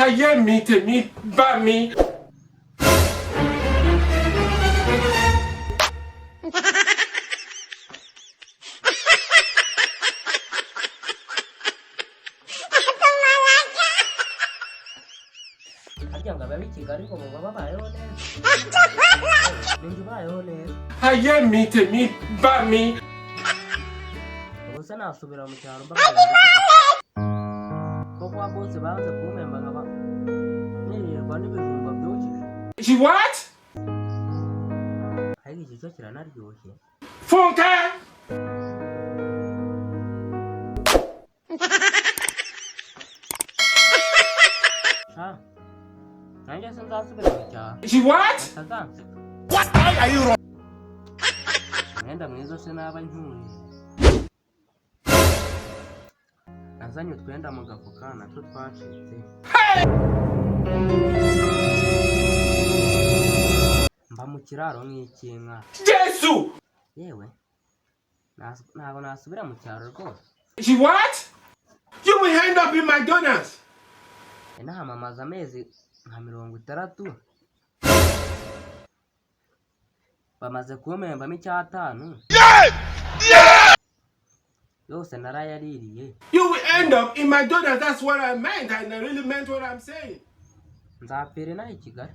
Haye mi tèmi bá mi. Haye mi tèmi bá mi. Nasubira mu cyaro koko bose banze kumemba ngaba nirirwa n'ibijumba byokije. She what? Hari igice kiranaryoshye. Funke! Nanjye sinzasubira mu cyaro. She what? What are you wrong? Mwenda mwiza se naba ncyuye. Azanye utwenda mu gafuka natwo twacitse. Mba mu kiraro nk'ikinka. Jesu! Yewe ntabwo nasubira mu cyaro rwose. She what? You will end up in McDonald's. Inahamamaza amezi nka 60. Bamaze kumembamo icyatanu. Yose narayaririye. You will end up in McDonald's. That's what I meant. I really meant what I'm saying. Nzapfira nayo Kigali.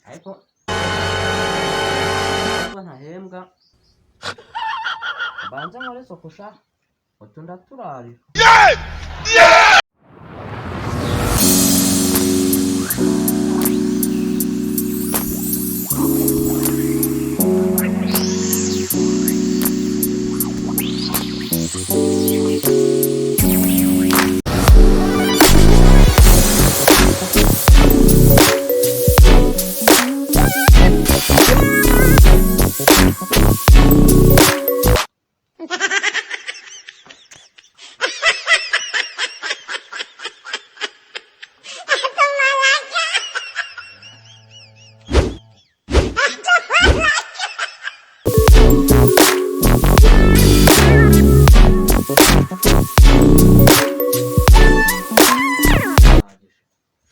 Ariko ntahembwa. Banza nkore sokusha. Utunda turari.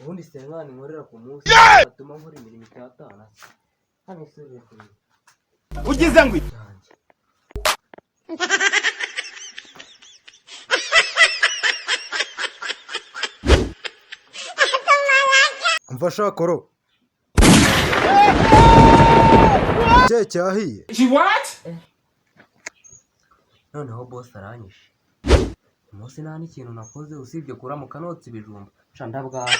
Ubundi Stefani nkorera ku munsi atuma nkora imirimo icyatana. Hano isubire kuri. Ugize ngo Mfasha koro. Cyahiye. She what? Noneho boss aranyishe. Umunsi nta n'ikintu nakoze usibye kuramuka notse ibijumba. Sha ndabwa.